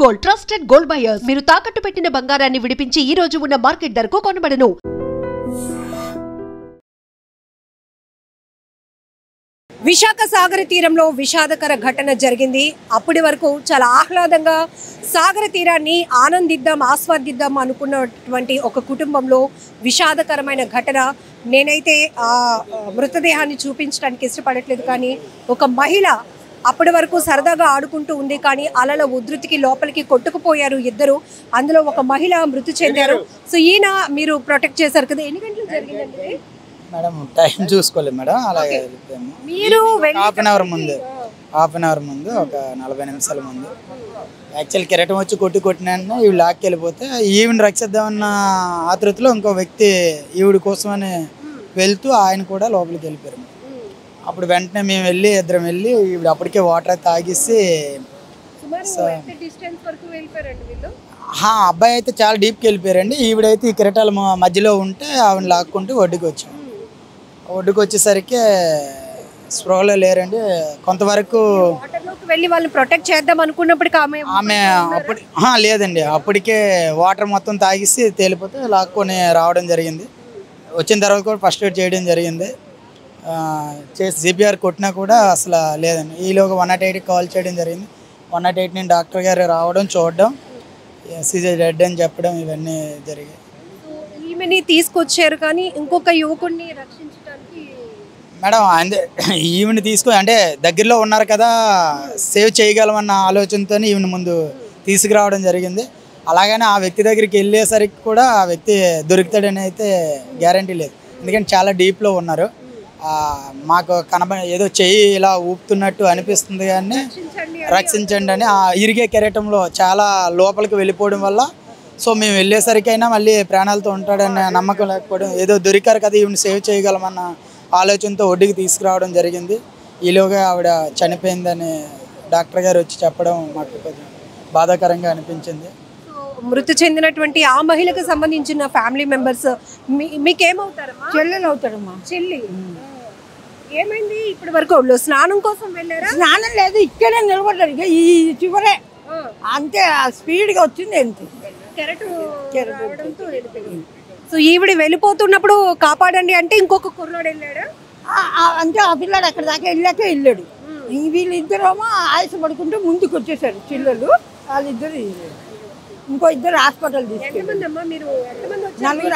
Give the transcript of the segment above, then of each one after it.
Gold trusted gold buyers మీరు తాకట్టు పెట్టిన బంగారాన్ని విడిపించి ఈ రోజు ఉన్న మార్కెట్ ధరకు కొనబడను. విశాఖ సాగర తీరంలో విషాదకర ఘటన జరిగింది. అప్పటి వరకు చాలా ఆహ్లాదంగా సాగర తీరాన్ని ఆస్వాదిద్దాం అనుకున్నటువంటి ఒక కుటుంబంలో విషాదకరమైన ఘటన. నేనైతే ఆ మృతదేహాన్ని చూపించడానికి ఇష్టపడట్లేదు, కానీ ఒక మహిళ అప్పటి వరకు సరదాగా ఆడుకుంటూ ఉంది, కానీ అలల ఉధృతికి లోపలికి కొట్టుకుపోయారు ఇద్దరు. అందులో ఒక మహిళ మృతి చెందారు. సో ఈయన మీరు ప్రొటెక్ట్ చేశారు కదా, ఎన్ని గంటలు జరిగిందండి? మేడం టైం చూసుకోలేదు మేడం, అలాగే వెళ్ళిపోయాము. మీరు హాఫ్ అన్ అవర్ ముందు ఒక 40 నిమిషాల ముందు యాక్చువల్ కెరటం వచ్చి కొట్టిన ఇవి లాక్కి వెళ్ళిపోతే ఈవిని రక్షిద్దామన్న ఆతృతలో ఇంకో వ్యక్తి ఈవిడి కోసమని వెళ్తూ ఆయన కూడా లోపలికి వెళ్ళిపోయారు. అప్పుడు వెంటనే మేము ఇద్దరం వెళ్ళి ఈవిడ అప్పటికే వాటర్ తాగేసి అబ్బాయి అయితే చాలా డీప్కి వెళ్ళిపోయారండి. ఈవిడైతే ఈ కెరటాల మధ్యలో ఉంటే ఆవిడ లాక్కుంటూ ఒడ్డుకు వచ్చాం. ఒడ్డుకు వచ్చేసరికి స్పృహలో లేరండి. కొంతవరకు వెళ్ళి వాళ్ళు ప్రొటెక్ట్ చేద్దాం అనుకున్నప్పటికీ ఆమె అప్పుడు లేదండి, అప్పటికే వాటర్ మొత్తం తాగేసి తేలిపోతే లాక్కొని రావడం జరిగింది. వచ్చిన తర్వాత కూడా ఫస్ట్ ఎయిడ్ చేయడం జరిగింది. చేసి సిపిఆర్ కొట్టినా కూడా అసలు లేదండి. ఈలోగా 108కి కాల్ చేయడం జరిగింది. 108 నుంచి డాక్టర్ గారు రావడం, చూడడం, సీజర్ డెడ్ అని చెప్పడం, ఇవన్నీ జరిగాయి. ఈమెని తీసుకొచ్చారు, కానీ ఇంకొక యువకుడిని రక్షించడానికి మేడం ఈవిని అంటే దగ్గరలో ఉన్నారు కదా, సేవ్ చేయగలమన్న ఆలోచనతో ఈవిని ముందు తీసుకురావడం జరిగింది. అలాగనే ఆ వ్యక్తి దగ్గరికి వెళ్ళేసరికి కూడా ఆ వ్యక్తి దొరుకుతాడని అయితే గ్యారంటీ లేదు, ఎందుకంటే చాలా డీప్లో ఉన్నారు. మాకు ఏదో చెయ్యి ఇలా ఊపుతున్నట్టు అనిపిస్తుంది, కానీ రక్షించండి అని ఆ ఇరిగే కెరటంలో చాలా లోపలికి వెళ్ళిపోవడం వల్ల సో మేము వెళ్ళేసరికైనా మళ్ళీ ప్రాణాలతో ఉంటాడనే నమ్మకం లేకపోవడం, ఏదో దొరికారు కదా ఈవిని సేవ్ చేయగలమన్న ఆలోచనతో ఒడ్డుకి తీసుకురావడం జరిగింది. ఈలోగా ఆవిడ చనిపోయిందని డాక్టర్ గారు వచ్చి చెప్పడం మాకు కొంచెం బాధాకరంగా అనిపించింది. మృతి చెందినటువంటి ఆ మహిళకు సంబంధించిన ఫ్యామిలీ మెంబర్స్ మీకేమవుతారమ్మా? చెల్లెలు అవుతారమ్మా. చెల్లి ఏమైంది? ఇప్పటి వరకు స్నానం కోసం వెళ్ళారా? స్నానం లేదు, ఇక్కడే నిలబడ్డారు. ఇక ఈ చివరే అంతే, స్పీడ్గా వచ్చింది. ఎంత సో ఈవిడ వెళ్ళిపోతున్నప్పుడు కాపాడండి అంటే ఇంకొక కుర్రాడు వెళ్ళాడా? అంటే ఆ పిల్లాడు అక్కడ దాకా వెళ్ళాడు. వీళ్ళిద్దరేమో ఆయుష పడుకుంటూ ముందుకు వచ్చేసారు చెల్లెలు. వాళ్ళిద్దరు ఇంకో ఇద్దరు హాస్పిటల్ తీసుకెళ్ళారు. నలుగురు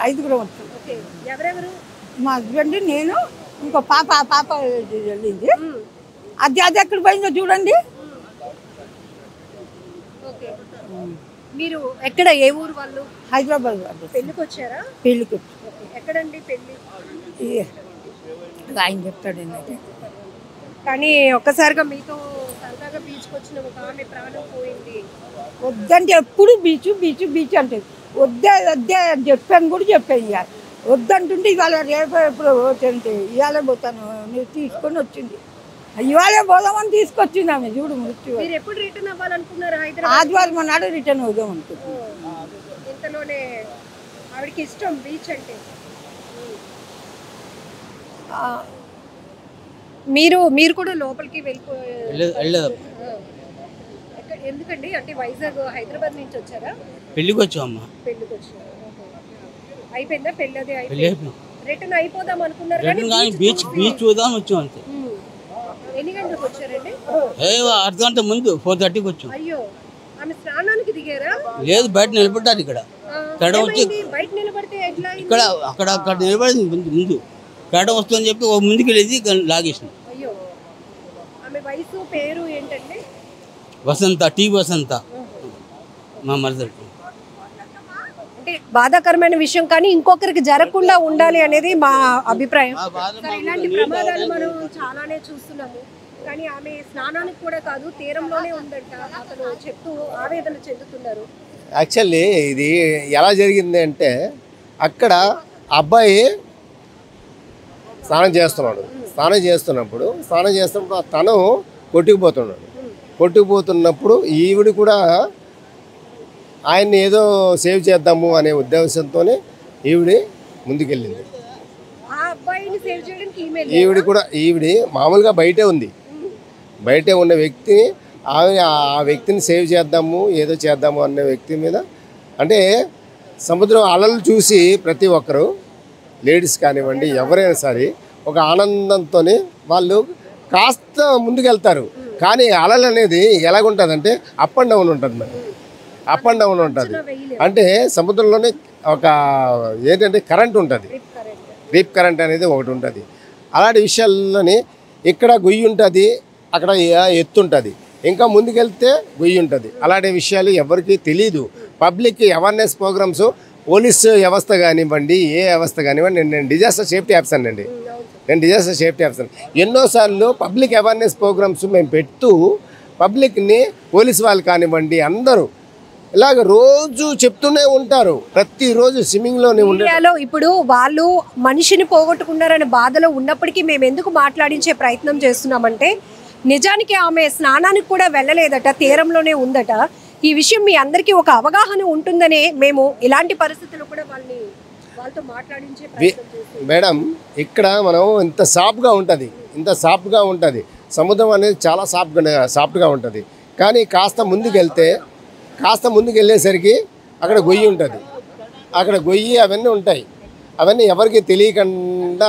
ఐదుగురు వచ్చారు. మా హస్బెండ్, నేను, ఇంకో పాప వెళ్ళింది. అది ఎక్కడ పోయిందో చూడండి. మీరు ఎక్కడ, ఏ ఊరు వాళ్ళు? హైదరాబాద్ వాళ్ళు. పెళ్లికి వచ్చారా? పెళ్లికి. ఎక్కడండి పెళ్లి? ఆయన చెప్తాడు. కానీ ఒక్కసారిగా మీతో సరదాగా బీచ్కి వచ్చిన ఒక ఆమె ప్రాణం పోయింది. వద్దంటే ఎప్పుడు బీచ్ అంటే వద్దే అని చెప్పాను ఇక వద్దంటుంటే ఇవాళ రేపు ఎప్పుడు పోతుంటే ఇవాళే పోతాను నువ్వు తీసుకొని వచ్చింది. ఇవాళే పోదామని తీసుకొచ్చింది ఆమె. చూడు మృత్యు. ఎప్పుడు రిటర్న్ అవ్వాలనుకున్నారు? ఆదివారం నాడు రిటర్న్ అవుదాం అనుకుంటున్నాను. ఇంతలోనే ఆవిడకి ఇష్టం బీచ్ అంటే. మీరు కూడా లోపలికి వెళ్ళిపోయారు? ఎందుకండి? అంటే వైజాగ్, హైదరాబాద్ నుంచి వచ్చారా? పెళ్లికి వచ్చామమ్మా. పెళ్లికి వచ్చారు. అయిపోయిందా పెళ్ళి? అది అయిపోయింది. రిటర్న్ అయిపోదాం అనుకున్నారు కానీ బీచ్ చూద్దాం వచ్చాం అంతే. ఎన్ని గంటలకు వచ్చారండి? అర్ధగంట ముందు 4:30కి వచ్చాం. అయ్యో, ఆమె స్నానానికి దిగారా? లేదు, బయట నిలబడ్డారు. ఇక్కడ బయట నిలబడితే ఎట్లా? అక్కడ నిలబడింది ముందు. కడ వస్తుందని చెప్పి ముందుకు వెళ్ళేది లాగేసింది. అయ్యో, ఆమె వయసు పేరు ఏంటండి? వసంత, వసంత, మా మరదలు. అంటే బాధాకరమైన విషయం, కానీ ఇంకొకరికి జరగకుండా ఉండాలి అనేది మా అభిప్రాయం. ఇలాంటి ప్రమాదాలు మనం చాలానే చూస్తున్నాము, కానీ ఆమె స్నానానికి కూడా కాదు తీరంలోనే ఉందంట అతను చెప్తూ ఆవేదన చెందుతున్నారు. యాక్చువల్లీ ఇది ఎలా జరిగింది అంటే, అక్కడ అబ్బాయి స్నానం చేస్తున్నప్పుడు తను కొట్టుకుపోతున్నప్పుడు ఈవిడ కూడా ఆయన్ని ఏదో సేవ్ చేద్దాము అనే ఉద్దేశంతోనే ఈవిడ ముందుకెళ్ళింది. ఈవిడ మామూలుగా బయటే ఉన్న వ్యక్తిని ఆమె ఆ వ్యక్తిని సేవ్ చేద్దాము ఏదో చేద్దాము అనే వ్యక్తి మీద అంటే సముద్రం అలలు చూసి ప్రతి ఒక్కరు లేడీస్ కానివ్వండి ఎవరైనా సరే ఒక ఆనందంతో వాళ్ళు కాస్త ముందుకెళ్తారు. కానీ అలలు అనేది ఎలాగుంటుందంటే అప్ అండ్ డౌన్ ఉంటుంది, మరి అప్ అండ్ డౌన్ ఉంటుంది. అంటే సముద్రంలోనే ఒక ఏంటంటే కరెంట్ ఉంటుంది, రీప్ కరెంట్ అనేది ఒకటి ఉంటుంది. అలాంటి విషయాల్లోని ఇక్కడ గొయ్యి ఉంటుంది, అక్కడ ఎత్తు ఉంటుంది, ఇంకా ముందుకెళ్తే గొయ్యి ఉంటుంది. అలాంటి విషయాలు ఎవరికి తెలీదు. పబ్లిక్ అవేర్నెస్ ప్రోగ్రామ్స్ పోలీసు వ్యవస్థ కానివ్వండి ఏ వ్యవస్థ కానివ్వండి, నేను డిజాస్టర్ సేఫ్టీ ఆఫీసర్ అండి, నేను డిజాస్టర్ సేఫ్టీ ఆఫీసర్. ఎన్నోసార్లు పబ్లిక్ అవేర్నెస్ ప్రోగ్రామ్స్ మేము పెడుతూ పబ్లిక్ని పోలీసు వాళ్ళు కానివ్వండి అందరూ ఇలాగ రోజు చెప్తూనే ఉంటారు. ప్రతిరోజు స్విమ్మింగ్లోనే ఇండియాలో ఇప్పుడు వాళ్ళు మనిషిని పోగొట్టుకున్నారనే బాధలో ఉన్నప్పటికీ మేము ఎందుకు మాట్లాడించే ప్రయత్నం చేస్తున్నామంటే నిజానికి ఆమె స్నానానికి కూడా వెళ్ళలేదట, తీరంలోనే ఉందట. ఈ విషయం మీ అందరికీ ఒక అవగాహన ఉంటుందనే మేము ఇలాంటి పరిస్థితుల్లో కూడా వాళ్ళతో మాట్లాడించే ప్రయత్నం చేస్తున్నాం. మేడం ఇక్కడ మనం ఇంత సాఫ్ట్గా ఉంటుంది సముద్రం అనేది చాలా సాఫ్ట్గా ఉంటుంది. కానీ కాస్త ముందుకెళ్ళేసరికి అక్కడ గొయ్యి ఉంటుంది, అక్కడ గొయ్యి అవన్నీ ఉంటాయి. అవన్నీ ఎవరికి తెలియకుండా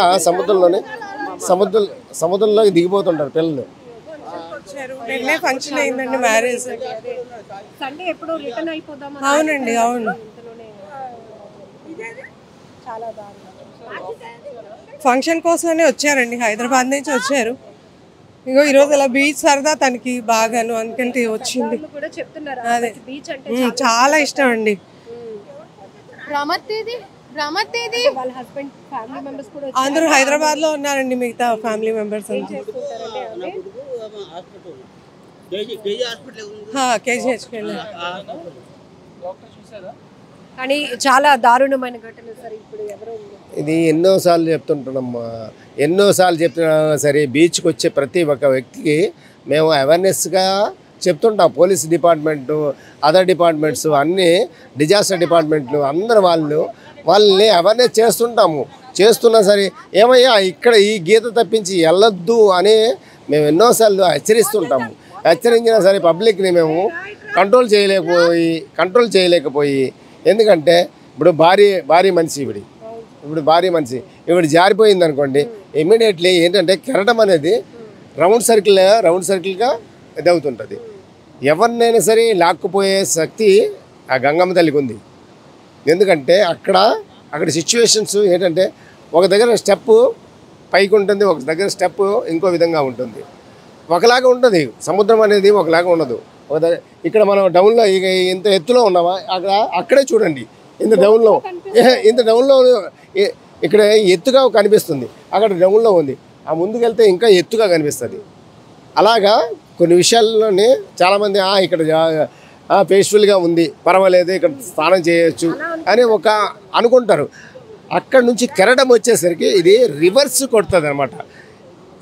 సముద్రంలోకి దిగిపోతుంటారు పిల్లలు. ఫంక్షన్ అయిందండి, మ్యారేజ్. సండే ఎప్పుడు రిటర్న్ అయిపోదాం. అవునండి, అవును. ఫంక్షన్ కోసమనే వచ్చారండి, హైదరాబాద్ నుంచి వచ్చారు. ఇగో ఈరోజు అలా బీచ్ సరదా తనకి బాగాను అనుకుంటే వచ్చింది. అదే చాలా ఇష్టం అండి. అందరూ హైదరాబాద్ లో ఉన్నారండి, మిగతా ఫ్యామిలీ మెంబర్స్ కేజీహెచ్కి వెళ్ళారు. కానీ చాలా దారుణమైన ఘటన సార్. ఇప్పుడు ఎవరో ఇది ఎన్నోసార్లు చెప్తున్నా సరే బీచ్కి వచ్చే ప్రతి ఒక్క వ్యక్తికి మేము అవేర్నెస్గా చెప్తుంటాం. పోలీస్ డిపార్ట్మెంటు, అదర్ డిపార్ట్మెంట్స్, అన్నీ డిజాస్టర్ డిపార్ట్మెంట్లు అందరు వాళ్ళని అవేర్నెస్ చేస్తున్నా సరే ఏమయ్యా ఇక్కడ ఈ గీత తప్పించి వెళ్ళొద్దు అని మేము ఎన్నోసార్లు హెచ్చరిస్తుంటాము. హెచ్చరించినా సరే పబ్లిక్ని మేము కంట్రోల్ చేయలేకపోయి ఎందుకంటే ఇప్పుడు భారీ మనిషి ఇప్పుడు జారిపోయింది అనుకోండి, ఇమ్మీడియట్లీ ఏంటంటే కెరటం అనేది రౌండ్ సర్కిల్గా ఇదవుతుంటుంది. ఎవరినైనా సరే లాక్కుపోయే శక్తి ఆ గంగమ్మ తల్లికి ఉంది. ఎందుకంటే అక్కడ సిచ్యువేషన్స్ ఏంటంటే ఒక దగ్గర స్టెప్ పైకి ఉంటుంది, ఒక దగ్గర స్టెప్ ఇంకో విధంగా ఉంటుంది. ఒకలాగా ఉంటుంది సముద్రం అనేది, ఒకలాగా ఉండదు. ఇక్కడ మనం డౌన్లో ఇంత ఎత్తులో ఉన్నామా, అక్కడే చూడండి ఇంత డౌన్లో ఇక్కడ ఎత్తుగా కనిపిస్తుంది, అక్కడ డౌన్లో ఉంది. ఆ ముందుకెళ్తే ఇంకా ఎత్తుగా కనిపిస్తుంది. అలాగా కొన్ని విషయాల్లోనే చాలామంది ఇక్కడ పీస్ఫుల్గా ఉంది, పర్వాలేదు, ఇక్కడ స్నానం చేయొచ్చు అని అనుకుంటారు. అక్కడ నుంచి కెరటం వచ్చేసరికి ఇది రివర్స్ కొడుతుంది అనమాట.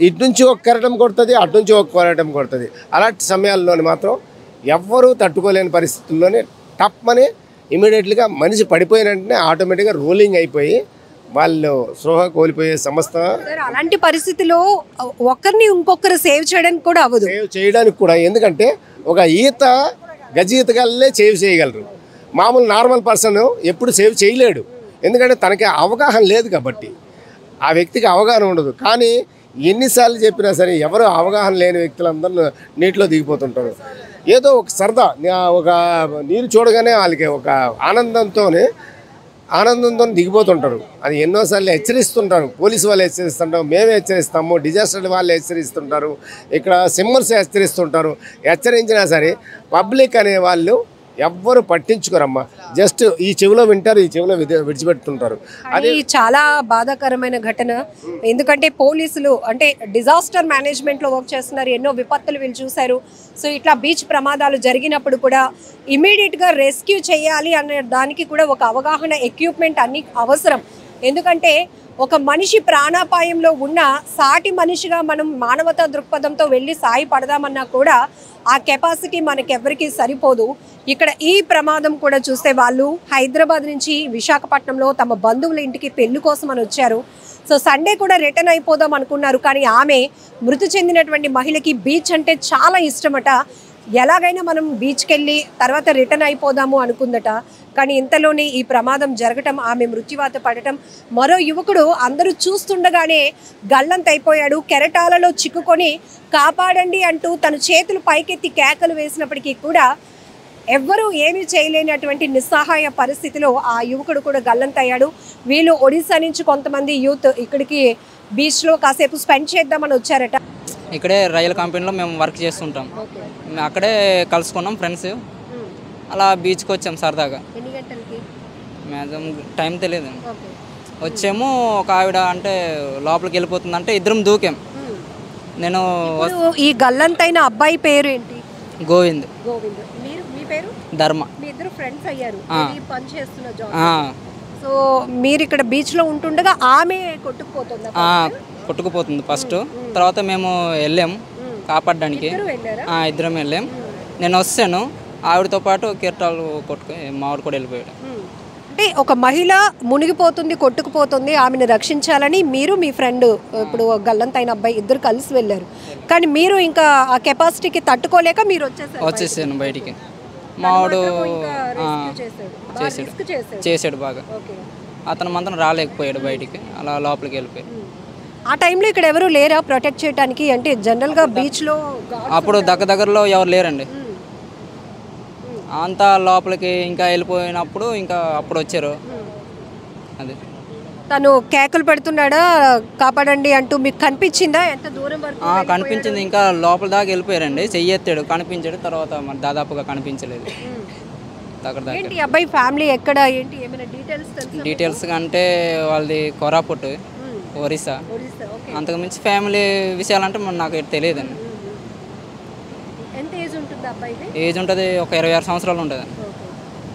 ఇటు నుంచి ఒక కెరటం కొడుతుంది, అటు నుంచి ఒక కెరటం కొడుతుంది. అలాంటి సమయాల్లోని మాత్రం ఎవ్వరూ తట్టుకోలేని పరిస్థితుల్లోనే టప్మని ఇమీడియట్లీగా మనిషి పడిపోయిన వెంటనే ఆటోమేటిక్గా రోలింగ్ అయిపోయి వాళ్ళు స్పృహ కోల్పోయే సంస్థ. అలాంటి పరిస్థితిలో ఒకరిని ఇంకొకరు సేవ్ చేయడానికి కూడా అవ్వదు. ఎందుకంటే ఒక గజ ఈతగాళ్ళే సేవ్ చేయగలరు. మామూలు నార్మల్ పర్సన్ ఎప్పుడు సేవ్ చేయలేడు, ఎందుకంటే తనకి అవగాహన లేదు కాబట్టి. ఆ వ్యక్తికి అవగాహన ఉండదు. కానీ ఎన్నిసార్లు చెప్పినా సరే ఎవరు అవగాహన లేని వ్యక్తులందరూ నీటిలో దిగిపోతుంటారు. ఏదో ఒక సరదా, ఒక నీరు చూడగానే వాళ్ళకి ఒక ఆనందంతో దిగిపోతుంటారు. అది ఎన్నోసార్లు హెచ్చరిస్తుంటారు, పోలీసు వాళ్ళు హెచ్చరిస్తుంటారు, మేమే హెచ్చరిస్తాము, డిజాస్టర్ వాళ్ళు హెచ్చరిస్తుంటారు, ఇక్కడ సిమ్మర్స్ హెచ్చరిస్తుంటారు. హెచ్చరించినా సరే పబ్లిక్ అనే వాళ్ళు ఎవ్వరు పట్టించుకోరమ్మా. జస్ట్ ఈ చెవిలో వింటారు, ఈ చెవిలో విడిచిపెడుతుంటారు. అది చాలా బాధాకరమైన ఘటన. ఎందుకంటే పోలీసులు అంటే డిజాస్టర్ మేనేజ్మెంట్లో వర్క్ చేస్తున్నారు, ఎన్నో విపత్తులు వీళ్ళు చూశారు. సో ఇట్లా బీచ్ ప్రమాదాలు జరిగినప్పుడు కూడా ఇమీడియట్గా రెస్క్యూ చేయాలి అనే దానికి కూడా ఒక అవగాహన, ఎక్విప్మెంట్ అన్ని అవసరం. ఎందుకంటే ఒక మనిషి ప్రాణాపాయంలో ఉన్న సాటి మనిషిగా మనం మానవతా దృక్పథంతో వెళ్ళి సాయపడదామన్నా కూడా ఆ కెపాసిటీ మనకెవరికి సరిపోదు. ఇక్కడ ఈ ప్రమాదం కూడా చూస్తే వాళ్ళు హైదరాబాద్ నుంచి విశాఖపట్నంలో తమ బంధువుల ఇంటికి పెళ్లి కోసం అని వచ్చారు. సో సండే కూడా రిటర్న్ అయిపోదాం అనుకున్నారు. కానీ ఆమె మృతి చెందినటువంటి మహిళకి బీచ్ అంటే చాలా ఇష్టమట. ఎలాగైనా మనం బీచ్కి వెళ్ళి తర్వాత రిటర్న్ అయిపోదాము అనుకుందట. కానీ ఇంతలోనే ఈ ప్రమాదం జరగటం, ఆమె మృత్యువాత పడటం, మరో యువకుడు అందరూ చూస్తుండగానే గల్లంతైపోయాడు. కెరటాలలో చిక్కుకొని కాపాడండి అంటూ తన చేతులు పైకెత్తి కేకలు వేసినప్పటికీ కూడా ఎవ్వరూ ఏమీ చేయలేనటువంటి నిస్సహాయ పరిస్థితిలో ఆ యువకుడు కూడా గల్లంతయ్యాడు. వీళ్ళు ఒడిశా నుంచి కొంతమంది యూత్ ఇక్కడికి బీచ్లో కాసేపు స్పెండ్ చేద్దామని వచ్చారట. ఇక్కడే రైలు కంపెనీలో మేము వర్క్ చేస్తుంటాం. అక్కడే కలుసుకున్నాం ఫ్రెండ్స్. అలా బీచ్కి వచ్చాం సరదాగా. ఎన్ని గంటలకి? మ్యాక్సిమం టైం తెలియదు. వచ్చాము, ఒక ఆవిడ అంటే లోపలికి వెళ్ళిపోతుందంటే ఇద్దరం దూకాం. నేను ఈ గల్లంతైన అబ్బాయి పేరు ఏంటి? గోవింద్. గోవింద్. మీ పేరు? ధర్మ. మీ ఇద్దరు ఫ్రెండ్స్ అయ్యారు, పని చేస్తున్న జాబ్. సో మీరు ఇక్కడ బీచ్లో ఉంటుండగా ఆమె కొట్టుకుపోతుందా? కొట్టుకుపోతుంది ఫస్ట్. తర్వాత మేము వెళ్ళాము కాపాడడానికి. ఇద్దరం వెళ్ళాం. నేను వస్తాను, ఆవిడతో పాటు కెరటాలు కొట్టుకుని మావిడ కూడా వెళ్ళిపోయాడు. అంటే ఒక మహిళ మునిగిపోతుంది, కొట్టుకుపోతుంది, ఆమెను రక్షించాలని మీరు మీ ఫ్రెండ్ ఇప్పుడు గల్లంతైన అబ్బాయి ఇద్దరు కలిసి వెళ్ళారు. కానీ మీరు ఇంకా ఆ కెపాసిటీకి తట్టుకోలేక మీరు వచ్చేసాను బయటికి. మావాడు చేసాడు బాగా. అతను మాత్రం రాలేకపోయాడు బయటికి, అలా లోపలికి వెళ్ళిపోయాడు. ఆ టైంలో ఇక్కడ ఎవరు లేరా ప్రొటెక్ట్ చేయడానికి? అంటే జనరల్గా బీచ్లో అప్పుడు దగ్గరలో ఎవరు లేరండి. అంతా లోపలికి ఇంకా వెళ్ళిపోయినప్పుడు ఇంకా అప్పుడు వచ్చారు. అది తను కేకలు పెడుతున్నాడా కాపాడండి అంటూ మీకు కనిపించిందా? ఎంత దూరం వరకు కనిపించింది. ఇంకా లోపల దాకా వెళ్ళిపోయారండి. చెయ్యెత్తాడు, కనిపించాడు. తర్వాత మరి దాదాపుగా కనిపించలేదు. ఏంటి అబ్బాయి ఫ్యామిలీ ఎక్కడ ఏంటి ఏమైనా డీటెయిల్స్ అంటే వాళ్ళది కోరాపుట్, ఒరిస్సా. అంతకుమించి ఫ్యామిలీ విషయాలంటే నాకు తెలియదండి. ఏజ్ ఉంటుంది, ఒక 26 సంవత్సరాలు ఉంటుంది.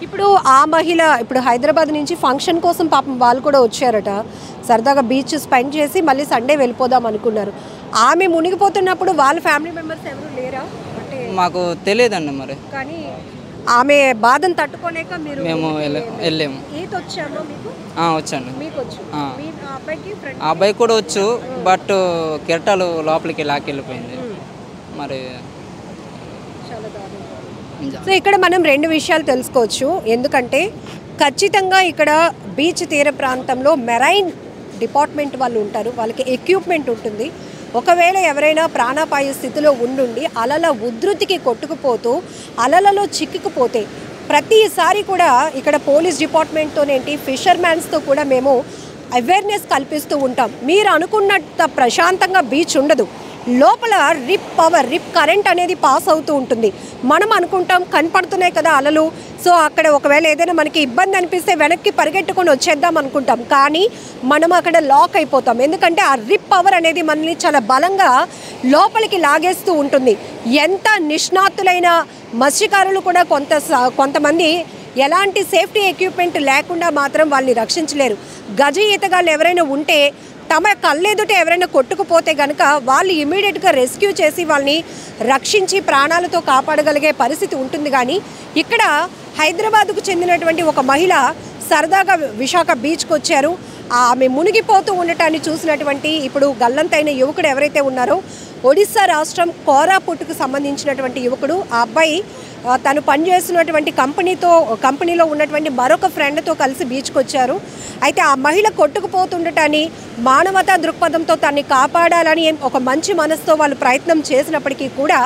ఇప్పుడు ఆ మహిళ ఇప్పుడు హైదరాబాద్ నుంచి ఫంక్షన్ కోసం పాపం వాళ్ళు కూడా వచ్చారట. సరదాగా బీచ్ స్పెండ్ చేసి మళ్ళీ సండే వెళ్ళిపోదాం అనుకున్నారు. ఆమె మునిగిపోతున్నప్పుడు వాళ్ళ ఫ్యామిలీ మెంబర్స్ ఎవరు లేరా? అంటే మాకు తెలియదండి మరి. కానీ ఆమె బాధను తట్టుకోలేక మేము వెళ్ళాము. ఈత వచ్చామా మీకు? వచ్చాను. ఆ అబ్బాయి కూడా వచ్చు, బట్ కెరటాలు లోపలికి లాక్కెళ్ళిపోయింది మరి. సో ఇక్కడ మనం రెండు విషయాలు తెలుసుకోవచ్చు. ఎందుకంటే ఖచ్చితంగా ఇక్కడ బీచ్ తీర ప్రాంతంలో మెరైన్ డిపార్ట్మెంట్ వాళ్ళు ఉంటారు, వాళ్ళకి ఎక్విప్మెంట్ ఉంటుంది. ఒకవేళ ఎవరైనా ప్రాణాపాయ స్థితిలో ఉండుండి అలల ఉధృతికి కొట్టుకుపోతూ అలలలో చిక్కుకుపోతే ప్రతిసారి కూడా ఇక్కడ పోలీస్ డిపార్ట్మెంట్తోనేంటి ఫిషర్మ్యాన్స్తో కూడా మేము అవేర్నెస్ కల్పిస్తూ ఉంటాం. మీరు అనుకున్నంత ప్రశాంతంగా బీచ్ ఉండదు. లోపల రిప్ కరెంట్ అనేది పాస్ అవుతూ ఉంటుంది. మనం అనుకుంటాం కనపడుతున్నాయి కదా అలలు, సో అక్కడ ఒకవేళ ఏదైనా మనకి ఇబ్బంది అనిపిస్తే వెనక్కి పరిగెట్టుకొని వచ్చేద్దాం అనుకుంటాం. కానీ మనం అక్కడ లాక్ అయిపోతాం. ఎందుకంటే ఆ రిప్ పవర్ అనేది మనల్ని చాలా బలంగా లోపలికి లాగేస్తూ ఉంటుంది. ఎంత నిష్ణాతులైన మత్స్యకారులు కూడా కొంతమంది ఎలాంటి సేఫ్టీ ఎక్విప్మెంట్ లేకుండా మాత్రం వాళ్ళని రక్షించలేరు. గజ ఈతగాళ్ళు ఎవరైనా ఉంటే తమ కళ్ళెదుట ఎవరైనా కొట్టుకుపోతే కనుక వాళ్ళు ఇమీడియట్గా రెస్క్యూ చేసి వాళ్ళని రక్షించి ప్రాణాలతో కాపాడగలిగే పరిస్థితి ఉంటుంది. కానీ ఇక్కడ హైదరాబాద్కు చెందినటువంటి ఒక మహిళ సరదాగా విశాఖ బీచ్కి వచ్చారు. ఆమె మునిగిపోతూ ఉండటాన్ని చూసినటువంటి ఇప్పుడు గల్లంతైన యువకుడు ఎవరైతే ఉన్నారో ఒడిశా రాష్ట్రం కోరాపుట్కు సంబంధించినటువంటి యువకుడు, ఆ అబ్బాయి తను పనిచేస్తున్నటువంటి కంపెనీలో ఉన్నటువంటి మరొక ఫ్రెండ్తో కలిసి బీచ్కి వచ్చారు. అయితే ఆ మహిళ కొట్టుకుపోతుండటాన్ని మానవతా దృక్పథంతో తన్ని కాపాడాలని ఒక మంచి మనసుతో వాళ్ళు ప్రయత్నం చేసినప్పటికీ కూడా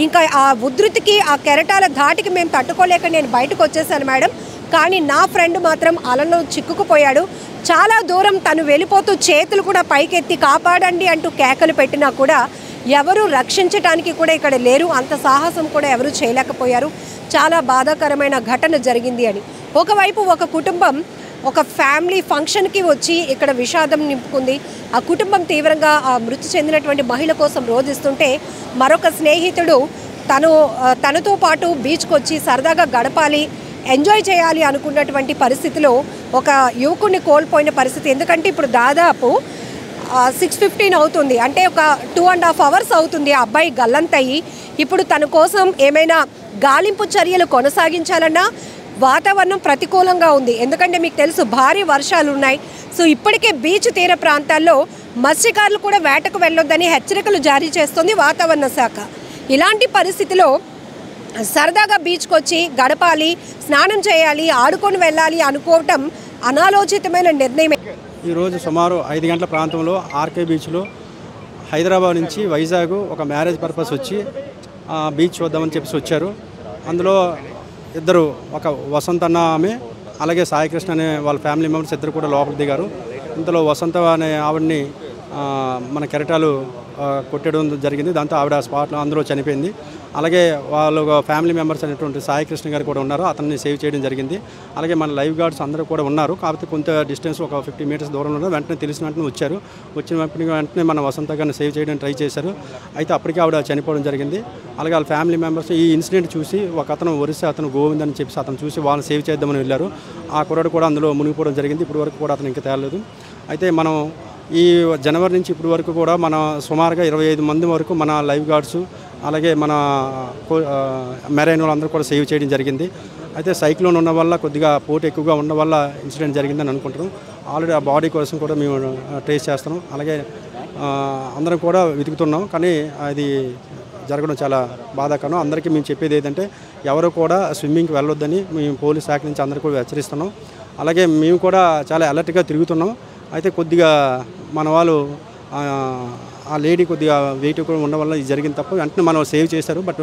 ఇంకా ఆ ఉధృతికి ఆ కెరటాల ధాటికి మేము తట్టుకోలేక నేను బయటకు వచ్చేసాను మేడం. కానీ నా ఫ్రెండ్ మాత్రం అలలో చిక్కుకుపోయాడు. చాలా దూరం తను వెళ్ళిపోతూ చేతులు కూడా పైకెత్తి కాపాడండి అంటూ కేకలు పెట్టినా కూడా ఎవరు రక్షించడానికి కూడా ఇక్కడ లేరు. అంత సాహసం కూడా ఎవరు చేయలేకపోయారు. చాలా బాధాకరమైన ఘటన జరిగింది అని. ఒకవైపు ఒక కుటుంబం ఒక ఫ్యామిలీ ఫంక్షన్కి వచ్చి ఇక్కడ విషాదం నింపుకుంది. ఆ కుటుంబం తీవ్రంగా ఆ మృతి చెందినటువంటి మహిళ కోసం రోధిస్తుంటే మరొక స్నేహితుడు తనతో పాటు బీచ్కి వచ్చి సరదాగా గడపాలి, ఎంజాయ్ చేయాలి అనుకున్నటువంటి పరిస్థితిలో ఒక యువకుడిని కోల్పోయిన పరిస్థితి. ఎందుకంటే ఇప్పుడు దాదాపు 6:15 అవుతుంది, అంటే ఒక 2.5 hours అవుతుంది ఆ అబ్బాయి గల్లంతయ్యి. ఇప్పుడు తన కోసం ఏమైనా గాలింపు చర్యలు కొనసాగించాలన్నా వాతావరణం ప్రతికూలంగా ఉంది. ఎందుకంటే మీకు తెలుసు భారీ వర్షాలు ఉన్నాయి. సో ఇప్పటికే బీచ్ తీర ప్రాంతాల్లో మత్స్యకారులు కూడా వేటకు వెళ్ళొద్దని హెచ్చరికలు జారీ చేస్తుంది వాతావరణ శాఖ. ఇలాంటి పరిస్థితిలో సరదాగా బీచ్కి వచ్చి గడపాలి, స్నానం చేయాలి, ఆడుకొని వెళ్ళాలి అనుకోవటం అనాలోచితమైన నిర్ణయమే. ఈరోజు సుమారు 5 గంటల ప్రాంతంలో ఆర్కే బీచ్లో హైదరాబాద్ నుంచి వైజాగ్ ఒక మ్యారేజ్ పర్పస్ వచ్చి బీచ్ చూద్దామని చెప్పేసి వచ్చారు. అందులో ఇద్దరు, ఒక వసంత అన్న ఆమె, అలాగే సాయికృష్ణ అనే వాళ్ళ ఫ్యామిలీ మెంబర్స్ ఇద్దరు కూడా లోపలికి దిగారు. ఇందులో వసంత అనే ఆవిడని మన కెరటాలు కొట్టడం జరిగింది. దాంతో ఆవిడ స్పాట్లో అందులో చనిపోయింది. అలాగే వాళ్ళు ఫ్యామిలీ మెంబర్స్ అనేటువంటి సాయికృష్ణ గారు కూడా ఉన్నారు, అతన్ని సేవ్ చేయడం జరిగింది. అలాగే మన లైఫ్ గార్డ్స్ అందరూ కూడా ఉన్నారు. కాకపోతే కొంత డిస్టెన్స్ ఒక 50 మీటర్స్ దూరంలో ఉన్నారు. వెంటనే తెలిసిన వెంటనే వచ్చారు. వెంటనే మన వసంత గారిని సేవ్ చేయడానికి ట్రై చేశారు. అయితే అప్పటికే ఆవిడ చనిపోవడం జరిగింది. అలాగే వాళ్ళ ఫ్యామిలీ మెంబర్స్ ఈ ఇన్సిడెంట్ చూసి ఒక అతను ఒరిస్సా అతను గోవింద్ అని చెప్పేసి అతను చూసి వాళ్ళని సేవ్ చేద్దామని వెళ్ళారు. ఆ కుర్రాడు కూడా అందులో మునిగిపోవడం జరిగింది. ఇప్పటి వరకు కూడా అతను ఇంకా తేలలేదు. అయితే మనం ఈ జనవరి నుంచి ఇప్పటి వరకు కూడా మన సుమారుగా 25 మంది వరకు మన లైఫ్ గార్డ్స్ అలాగే మన మెరైన్ వాళ్ళందరూ కూడా సేవ్ చేయడం జరిగింది. అయితే సైక్లోన్ ఉన్న వల్ల కొద్దిగా పోటీ ఎక్కువగా ఉండడం వల్ల ఇన్సిడెంట్ జరిగిందని అనుకుంటున్నాం. ఆల్రెడీ ఆ బాడీ కోసం కూడా మేము ట్రేస్ చేస్తున్నాం. అలాగే అందరం కూడా వెతుకుతున్నాం. కానీ అది జరగడం చాలా బాధాకరం. అందరికీ మేము చెప్పేది ఏంటంటే ఎవరు కూడా స్విమ్మింగ్కి వెళ్ళొద్దని మేము పోలీస్ శాఖ నుంచి అందరూ కూడా హెచ్చరిస్తున్నాం. అలాగే మేము కూడా చాలా అలర్ట్గా తిరుగుతున్నాం. అయితే కొద్దిగా మన వాళ్ళు ఆ లేడీ కొద్దిగా వెయిట్ కూడా ఉండడం వల్ల ఇది జరిగింది తప్ప వెంటనే మనం సేవ్ చేశారు. బట్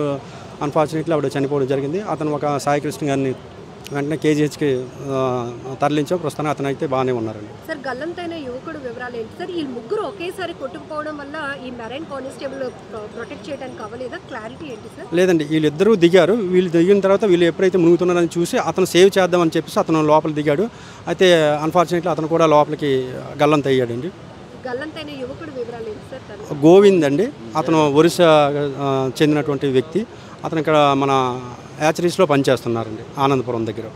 అన్ఫార్చునేట్లీ ఆవిడ చనిపోవడం జరిగింది. అతను ఒక సాయికృష్ణ గారిని వెంటనే కేజీహెచ్కి తరలించాం. ప్రస్తుతానికి అతను అయితే బాగానే ఉన్నారండి. సార్, గల్లంతైన యువకుడు వివరాలు ఏంటి సార్? ఈ ముగ్గురు ఒకేసారి కొట్టుకుపోవడం వల్ల ఈ మెరైన్ కానిస్టేబుల్ ప్రొటెక్ట్ చేయడానికి అవ్వలేదా? క్లారిటీ ఏంటి సార్? లేదండి, వీళ్ళిద్దరూ దిగారు. వీళ్ళు దిగిన తర్వాత వీళ్ళు ఎప్పుడైతే మునుగుతున్నారని చూసి అతను సేవ్ చేద్దామని చెప్పేసి అతను లోపల దిగాడు. అయితే అన్ఫార్చునేట్లీ అతను కూడా లోపలికి గల్లంత అయ్యాడండి. గల్లంతైన యువకుడు వివరాలు ఏంటి సార్? గోవింద్ అండి, అతను ఒరిస్సా చెందినటువంటి వ్యక్తి. అతను ఇక్కడ మన యాచరీస్లో పనిచేస్తున్నారండి, ఆనందపురం దగ్గర.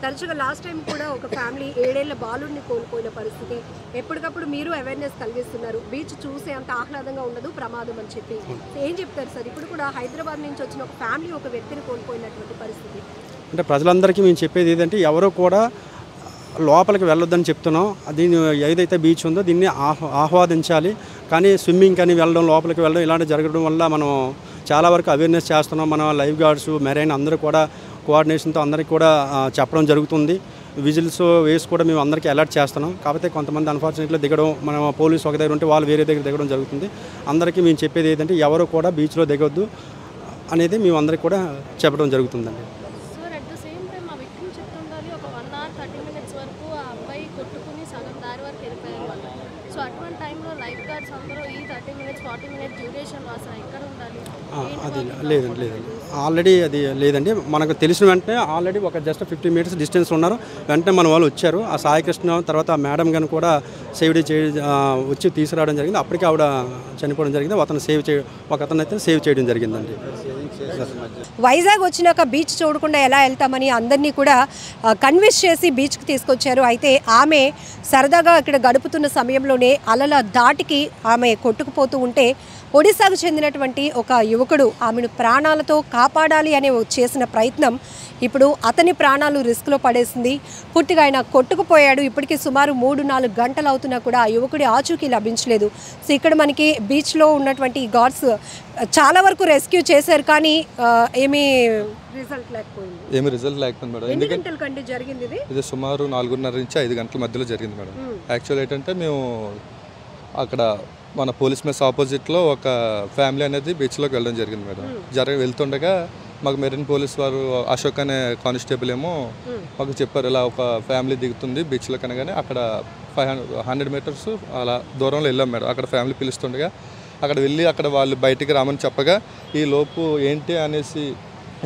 తరచుగా లాస్ట్ టైం కూడా ఒక ఫ్యామిలీ 7 ఏళ్ల బాలుడిని కోల్పోయిన పరిస్థితి. ఎప్పటికప్పుడు మీరు అవేర్నెస్ కలిగిస్తున్నారు. బీచ్ చూసే అంత ఆహ్లాదంగా ఉండదు, ప్రమాదం అని చెప్పి ఏం చెప్తారు సార్? ఇప్పుడు కూడా హైదరాబాద్ నుంచి వచ్చిన ఒక ఫ్యామిలీ ఒక వ్యక్తిని కోల్పోయినటువంటి పరిస్థితి. అంటే ప్రజలందరికీ మేము చెప్పేది ఏంటంటే ఎవరో కూడా లోపలికి వెళ్ళొద్దని చెప్తున్నాం. దీన్ని ఏదైతే బీచ్ ఉందో దీన్ని ఆహ్వాదించాలి. కానీ స్విమ్మింగ్ కానీ వెళ్ళడం, లోపలికి వెళ్ళడం ఇలాంటి జరగడం వల్ల మనం చాలా వరకు అవేర్నెస్ చేస్తున్నాం. మన లైఫ్ గార్డ్స్, మెరైన్ అందరూ కూడా కోఆర్డినేషన్తో అందరికీ కూడా చెప్పడం జరుగుతుంది. విజిల్స్ వేసి కూడా మేము అందరికీ అలర్ట్ చేస్తున్నాం. కాకపోతే కొంతమంది అన్ఫార్చునేట్లీ దిగడం, మన పోలీసు ఒక దగ్గర ఉంటే వాళ్ళు వేరే దగ్గర దిగడం జరుగుతుంది. అందరికీ మేము చెప్పేది ఏంటంటే ఎవరు కూడా బీచ్లో దిగొద్దు అనేది మేము అందరికీ కూడా చెప్పడం జరుగుతుందండి. అది లేదండి ఆల్రెడీ అది లేదండి. మనకు తెలిసిన వెంటనే ఆల్రెడీ ఒక జస్ట్ 50 మీటర్స్ డిస్టెన్స్ ఉన్నారు. వెంటనే మన వాళ్ళు వచ్చారు. ఆ సాయికృష్ణ తర్వాత ఆ మేడం గారిని కూడా సేవ్ వచ్చి తీసుకురావడం జరిగింది. అప్పటికే ఆవిడ చనిపోవడం జరిగింది. ఒక అతను అయితే సేవ్ చేయడం జరిగిందండి. వైజాగ్ వచ్చినాక బీచ్ చూడకుండా ఎలా వెళ్తామని అందరినీ కూడా కన్విన్స్ చేసి బీచ్కి తీసుకొచ్చారు. అయితే ఆమె సరదాగా ఇక్కడ గడుపుతున్న సమయంలోనే అలల దాటికి ఆమె కొట్టుకుపోతూ ఉంటే ఒడిశాకు చెందినటువంటి ఒక యువకుడు ఆమెను ప్రాణాలతో కాపాడాలి అనే చేసిన ప్రయత్నం ఇప్పుడు అతని ప్రాణాలు రిస్క్లో పడేసింది. పూర్తిగా ఆయన కొట్టుకుపోయాడు. ఇప్పటికీ సుమారు 3-4 గంటలు అవుతున్నా కూడా ఆ యువకుడి ఆచూకీ లభించలేదు. సో ఇక్కడ మనకి బీచ్లో ఉన్నటువంటి గార్డ్స్ చాలా వరకు రెస్క్యూ చేశారు, కానీ ఏమీ రిజల్ట్ లేకపోయింది మేడం. ఎన్ని గంటలకంటే జరిగింది ఇది సుమారు 4:30 నుంచి 5 గంటల మధ్యలో జరిగింది మేడం. యాక్చువల్ ఏంటంటే మేము అక్కడ మన పోలీస్ మెస్ ఆపోజిట్లో ఒక ఫ్యామిలీ అనేది బీచ్లోకి వెళ్ళడం జరిగింది మేడం. వెళ్తుండగా మాకు మెరైన్ పోలీస్ వారు అశోక్ అనే కానిస్టేబుల్ ఏమో మాకు చెప్పారు, ఇలా ఒక ఫ్యామిలీ దిగుతుంది బీచ్లో కనగానే అక్కడ 100 మీటర్స్ అలా దూరంలో వెళ్ళాం మేడం. అక్కడ ఫ్యామిలీ పిలుస్తుండగా అక్కడ వెళ్ళి అక్కడ వాళ్ళు బయటికి రామని చెప్పగా ఈ లోపు ఏంటి అనేసి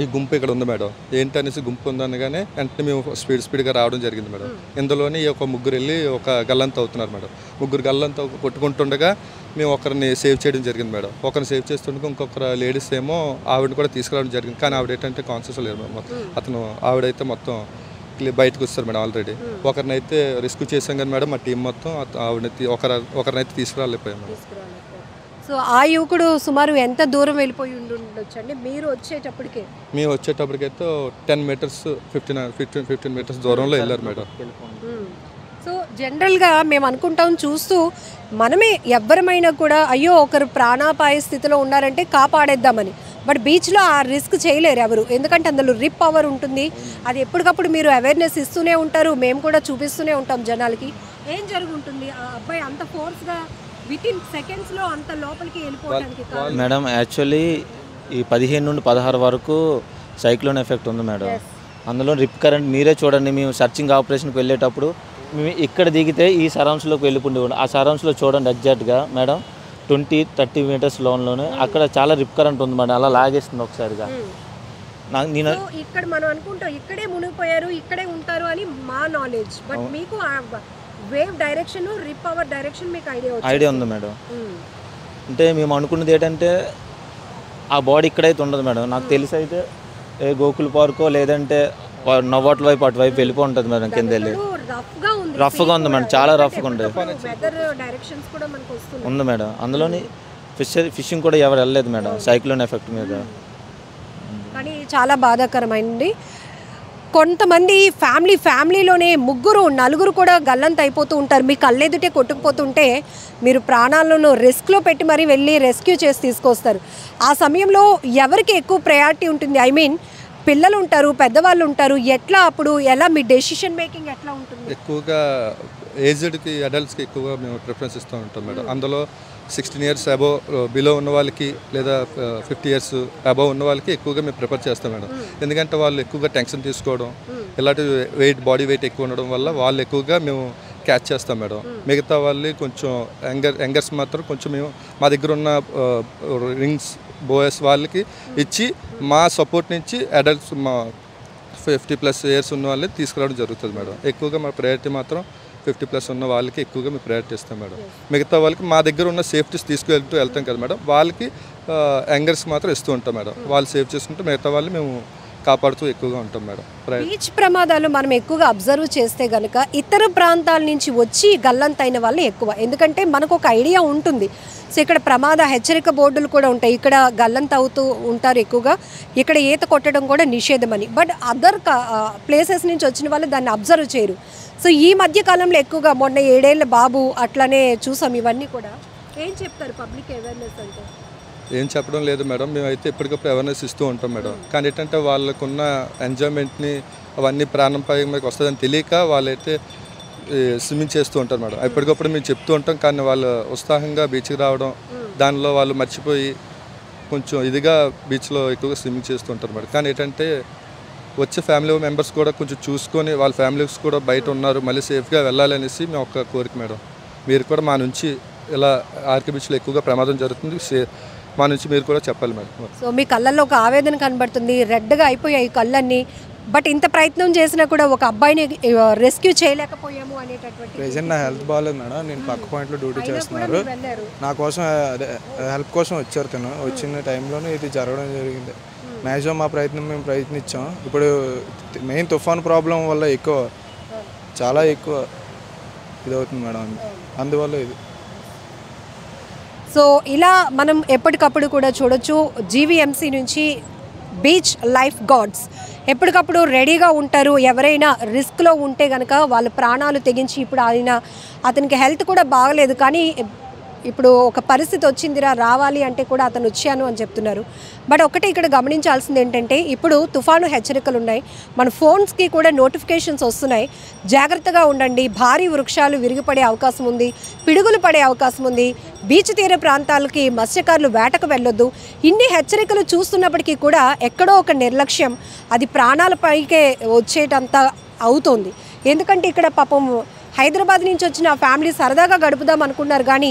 ఈ గుంపు ఇక్కడ ఉంది మేడం, ఏంటి అనేసి గుంపు ఉందనగానే వెంటనే మేము స్పీడ్గా రావడం జరిగింది మేడం. ఇందులోని ఒక ముగ్గురు వెళ్ళి ఒక గల్లంత అవుతున్నారు మేడం. ముగ్గురు గల్లంత కొట్టుకుంటుండగా మేము ఒకరిని సేవ్ చేయడం జరిగింది మేడం. ఒకరిని సేవ్ చేస్తుండగా ఇంకొకరు లేడీస్ ఏమో ఆవిడని కూడా తీసుకురావడం జరిగింది. కానీ ఆవిడ ఏంటంటే కాన్షియస్ లేదు మేడం. ఆవిడైతే మొత్తం బయటకు వస్తారు మేడం. ఆల్రెడీ ఒకరినైతే రెస్క్యూ చేసాం కానీ మేడం మా టీం మొత్తం ఆవిడని ఒకరినైతే తీసుకురాలేకపోయాం మేడం. సో ఆ యువకుడు సుమారు ఎంత దూరం వెళ్ళిపోయి ఉండొచ్చు అండి? మేము వచ్చేటప్పటికైతే 10 మీటర్స్ 15 మీటర్స్ దూరంలో వెళ్ళారు మేడం. సో జనరల్గా మేము అనుకుంటాం చూస్తూ మనమే ఎవ్వరమైనా కూడా అయ్యో ఒకరు ప్రాణాపాయ స్థితిలో ఉన్నారంటే కాపాడేద్దామని. బట్ బీచ్లో ఆ రిస్క్ చేయలేరు ఎవరు, ఎందుకంటే అందులో రిప్ పవర్ ఉంటుంది. అది ఎప్పటికప్పుడు మీరు అవేర్నెస్ ఇస్తూనే ఉంటారు, మేము కూడా చూపిస్తూనే ఉంటాం జనాలకి. ఏం జరుగుతుంది ఆ అబ్బాయి అంత ఫోర్స్గా వితిన్ సెకండ్స్లో అంత లోపలికి వెళ్ళిపోవడానికి? మేడం యాక్చువల్లీ ఈ 15 నుండి 16 వరకు సైక్లోన్ ఎఫెక్ట్ ఉంది మేడం. అందులో రిప్ కరెంట్ మీరే చూడండి. మేము సర్చింగ్ ఆపరేషన్కి వెళ్ళేటప్పుడు మేము ఇక్కడ దిగితే ఈ సరౌండ్స్లోకి వెళ్ళిపోండి. ఆ సరౌండ్స్లో చూడండి ఎగ్జాక్ట్గా మేడం 20-30 మీటర్స్ లోన్లోనే అక్కడ చాలా రిప్ కరెంట్ ఉంది మేడం. అలా లాగేస్తుంది ఒకసారిగా. నేను ఇక్కడ మనం అనుకుంటాం ఇక్కడే మునిగిపోయారు, ఇక్కడే ఉంటారు అని మా నాలెడ్జ్. బట్ మీకు వేవ్ డైరెక్షన్, రిప్ పవర్ డైరెక్షన్ మీకు ఐడియా ఉంది మేడం. అంటే మేము అనుకున్నది ఏంటంటే ఆ బాడీ ఇక్కడైతే ఉండదు మేడం. నాకు తెలిసి అయితే ఏ గోకుల్ పార్కో లేదంటే నవ్వాట్ల వైపు అటువైపు వెళ్ళిపో ఉంటుంది మేడం. కింద వెళ్ళి రఫ్గా ఉంది మేడం, చాలా రఫ్గా ఉంటుంది ఉంది మేడం. అందులోని ఫిషింగ్ కూడా ఎవరు వెళ్ళలేదు మేడం సైక్లోన్ ఎఫెక్ట్ మీద. కానీ చాలా బాధాకరమైంది. కొంతమంది ఫ్యామిలీలోనే 3-4 కూడా గల్లంత అయిపోతూ ఉంటారు. మీ కళ్ళెదుటే కొట్టుకుపోతుంటే మీరు ప్రాణాలను రిస్క్లో పెట్టి మరీ వెళ్ళి రెస్క్యూ చేసి తీసుకొస్తారు. ఆ సమయంలో ఎవరికి ఎక్కువ ప్రయారిటీ ఉంటుంది? ఐ మీన్ పిల్లలు ఉంటారు, పెద్దవాళ్ళు ఉంటారు. ఎట్లా అప్పుడు ఎలా మీ డెసిషన్ మేకింగ్ ఎట్లా ఉంటుంది? ఎక్కువగా ఏజ్డ్కి అడల్ట్స్కి ఎక్కువగా మేము ప్రిఫరెన్స్ ఇస్తూ ఉంటాం మేడం. అందులో 16 years అబోవ్ బిలో ఉన్న వాళ్ళకి లేదా 50 years అబోవ్ ఉన్న వాళ్ళకి ఎక్కువగా మేము ప్రిఫర్ చేస్తాం మేడం. ఎందుకంటే వాళ్ళు ఎక్కువగా టెన్షన్ తీసుకోవడం, ఇలాంటి బాడీ వెయిట్ ఎక్కువ ఉండడం వల్ల వాళ్ళు ఎక్కువగా మేము క్యాచ్ చేస్తాం మేడం. మిగతా వాళ్ళు కొంచెం యంగర్స్ మాత్రం కొంచెం మేము మా దగ్గర ఉన్న రింగ్స్ బోయస్ వాళ్ళకి ఇచ్చి మా సపోర్ట్ నుంచి అడల్ట్స్ మా 50+ years ఉన్న వాళ్ళని తీసుకురావడం జరుగుతుంది మేడం. ఎక్కువగా మా ప్రయారిటీ మాత్రం 50+ ఉన్న వాళ్ళకి ఎక్కువగా మేము ప్రయారిటీ ఇస్తాం మేడం. మిగతా వాళ్ళకి మా దగ్గర ఉన్న సేఫ్టీస్ వెళ్తాం కదా మేడం, వాళ్ళకి యంగర్స్కి మాత్రం ఇస్తూ ఉంటాం మేడం. వాళ్ళు సేవ్ చేసుకుంటూ మిగతా వాళ్ళు మేము కాపాడుతూ ఎక్కువగా ఉంటాం మేడం. బీచ్ ప్రమాదాలు మనం ఎక్కువగా అబ్జర్వ్ చేస్తే కనుక ఇతర ప్రాంతాల నుంచి వచ్చి గల్లంతైన వాళ్ళు ఎక్కువ, ఎందుకంటే మనకు ఒక ఐడియా ఉంటుంది. సో ఇక్కడ ప్రమాద హెచ్చరిక బోర్డులు కూడా ఉంటాయి, ఇక్కడ గల్లంత అవుతూ ఉంటారు ఎక్కువగా, ఇక్కడ ఈత కొట్టడం కూడా నిషేధమని. బట్ అదర్ ప్లేసెస్ నుంచి వచ్చిన వాళ్ళు దాన్ని అబ్జర్వ్ చేయరు. సో ఈ మధ్య కాలంలో ఎక్కువగా మొన్న 7 ఏళ్ల బాబు అట్లనే చూసాం. ఇవన్నీ కూడా ఏం చెప్తారు పబ్లిక్ అవేర్నెస్ అంటే? ఏం చెప్పడం లేదు మేడం, మేమైతే ఎప్పటికప్పుడు అవేర్నెస్ ఇస్తూ ఉంటాం మేడం. కానీ ఏంటంటే వాళ్ళకున్న ఎంజాయ్మెంట్ని అవన్నీ ప్రాణంపై మీకు వస్తుందని తెలియక వాళ్ళైతే స్విమ్మింగ్ చేస్తూ ఉంటారు మేడం. ఎప్పటికప్పుడు మేము చెప్తూ ఉంటాం, కానీ వాళ్ళు ఉత్సాహంగా బీచ్కి రావడం, దానిలో వాళ్ళు మర్చిపోయి కొంచెం ఇదిగా బీచ్లో ఎక్కువగా స్విమ్మింగ్ చేస్తూ ఉంటారు మేడం. కానీ ఏంటంటే వచ్చే ఫ్యామిలీ మెంబర్స్ కూడా కొంచెం చూసుకొని వాళ్ళ ఫ్యామిలీస్ కూడా బయట ఉన్నారు, మళ్ళీ సేఫ్గా వెళ్ళాలనేసి మేము ఒక కోరిక మేడం. మీరు కూడా మా నుంచి ఇలా ఆర్కే బీచ్లో ఎక్కువగా ప్రమాదం జరుగుతుంది, మా నుంచి మీరు కూడా చెప్పాలి మేడం. సో మీ కళ్ళల్లో ఒక ఆవేదన కనబడుతుంది, రెడ్గా అయిపోయాయి కళ్ళన్నీ. బట్ ఇంత ప్రయత్నం చేసినా కూడా ఒక అబ్బాయిని రెస్క్యూ చేయలేకపోయాము అనేటటువంటి. ప్రెజెంట్ నా హెల్త్ బాగాలేదు మేడం, నేను పక్క పాయింట్లో డ్యూటీ చేస్తున్నారు. నా కోసం హెల్ప్ కోసం వచ్చారు తను. వచ్చిన టైంలోనే ఇది జరగడం జరిగింది. మ్యాక్సిమం మా ప్రయత్నం మేము ప్రయత్నించాం. ఇప్పుడు మెయిన్ తుఫాన్ ప్రాబ్లం వల్ల చాలా ఎక్కువ ఇదవుతుంది మేడం, అందువల్ల ఇది. సో ఇలా మనం ఎప్పటికప్పుడు కూడా చూడొచ్చు, జీవీఎంసీ నుంచి బీచ్ లైఫ్ గార్డ్స్ ఎప్పటికప్పుడు రెడీగా ఉంటారు. ఎవరైనా రిస్క్లో ఉంటే కనుక వాళ్ళ ప్రాణాలు తెగించి, ఇప్పుడు అతనికి హెల్త్ కూడా బాగలేదు, కానీ ఇప్పుడు ఒక పరిస్థితి వచ్చిందిరా రావాలి అంటే కూడా అతను వచ్చాను అని చెప్తున్నారు. బట్ ఒకటి ఇక్కడ గమనించాల్సింది ఏంటంటే, ఇప్పుడు తుఫాను హెచ్చరికలు ఉన్నాయి, మన ఫోన్స్కి కూడా నోటిఫికేషన్స్ వస్తున్నాయి. జాగ్రత్తగా ఉండండి, భారీ వృక్షాలు విరిగిపడే అవకాశం ఉంది, పిడుగులు పడే అవకాశం ఉంది, బీచ్ తీర ప్రాంతాలకి మత్స్యకారులు వేటకు వెళ్ళొద్దు. ఇన్ని హెచ్చరికలు చూస్తున్నప్పటికీ కూడా ఎక్కడో ఒక నిర్లక్ష్యం అది ప్రాణాలపైకే వచ్చేటంత అవుతోంది. ఎందుకంటే ఇక్కడ పాపం హైదరాబాద్ నుంచి వచ్చిన ఆ ఫ్యామిలీ సరదాగా గడుపుదాం అనుకున్నారు, కానీ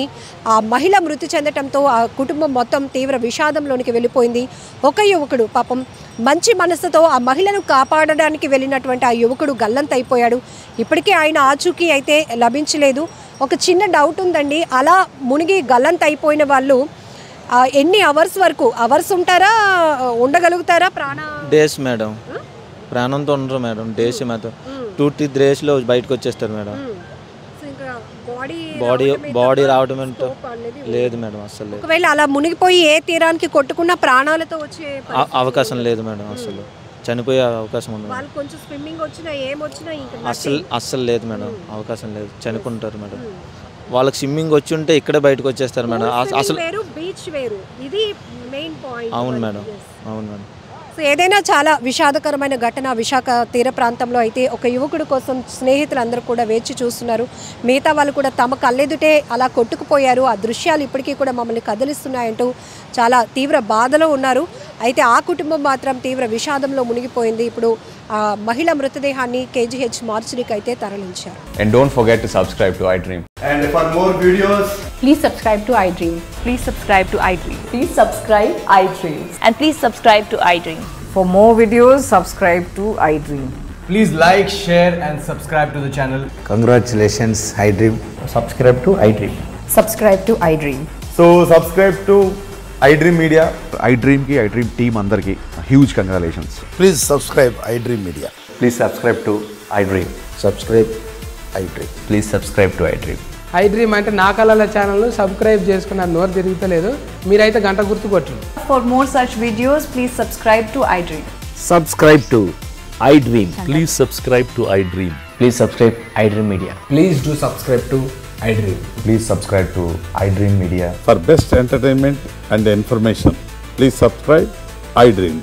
ఆ మహిళ మృతి చెందటంతో ఆ కుటుంబం మొత్తం తీవ్ర విషాదంలోనికి వెళ్ళిపోయింది. ఒక యువకుడు పాపం మంచి మనసుతో ఆ మహిళను కాపాడడానికి వెళ్ళినటువంటి ఆ యువకుడు గల్లంతైపోయాడు. ఇప్పటికీ ఆయన ఆచూకీ అయితే లభించలేదు. ఒక చిన్న డౌట్ ఉందండి, అలా మునిగి గల్లంతైపోయిన వాళ్ళు ఎన్ని అవర్స్ ఉంటారా, ఉండగలుగుతారా? డేస్ మేడం, ప్రాణంతో ఉండరు మేడం. డేస్ మాత్రం 2-3 daysలో బయటకు వచ్చేస్తారు మేడం. బాడీ రావడం లేదు మేడం, అసలు లేదు. ఒకవేళ అలా మునిగిపోయి ఏ తీరానికి కొట్టుకున్న ప్రాణాలతో వచ్చే అవకాశం లేదు మేడం, అసలు చనిపోయే అవకాశం ఉంది. అస్సలు లేదు మేడం, అవకాశం లేదు, చనిపోతారు మేడం. వాళ్ళకి స్విమ్మింగ్ వచ్చి ఉంటే ఇక్కడే బయటకు వచ్చేస్తారు మేడం. అసలు బీచ్ వేరు, ఇది మెయిన్ పాయింట్. అవును మేడం, అవును మేడం. సో ఏదైనా చాలా విషాదకరమైన ఘటన విశాఖ తీర ప్రాంతంలో అయితే ఒక యువకుడి కోసం స్నేహితులందరూ కూడా వేచి చూస్తున్నారు. మిగతా వాళ్ళు కూడా తమ కళ్ళెదుటే అలా కొట్టుకుపోయారు, ఆ దృశ్యాలు ఇప్పటికీ కూడా మమ్మల్ని కదిలిస్తున్నాయంటూ చాలా తీవ్ర బాధలో ఉన్నారు. అయితే ఆ కుటుంబం మాత్రం తీవ్ర విషాదంలో మునిగిపోయింది. ఇప్పుడు ఆ మహిళ మృతదేహాన్ని కేజీహెచ్ మార్చురీకి అయితే తరలించారు. And don't forget to subscribe to iDream. And for more videos, please subscribe to iDream. Please subscribe to iDream. Please subscribe iDream. And please subscribe to iDream. For more videos, subscribe to iDream. please like, share and subscribe to the channel. Congratulations iDream. Subscribe to iDream. Subscribe to iDream. So subscribe to iDream Media. iDream ki iDream team andarki huge congratulations. Please subscribe iDream Media. Please subscribe to iDream. Subscribe iDream. Please subscribe to iDream. iDream అంటే నా కళల channel subscribe చేసుకున్న నోరు తిరుగుతలేదు, మీరైతే గంట గుర్తు కొట్టండి. For more such videos, please subscribe to iDream. Subscribe to iDream. Please subscribe to iDream. Please subscribe iDream Media. Please do subscribe to iDream. Please subscribe to iDream Media. For best entertainment and information, please subscribe iDream.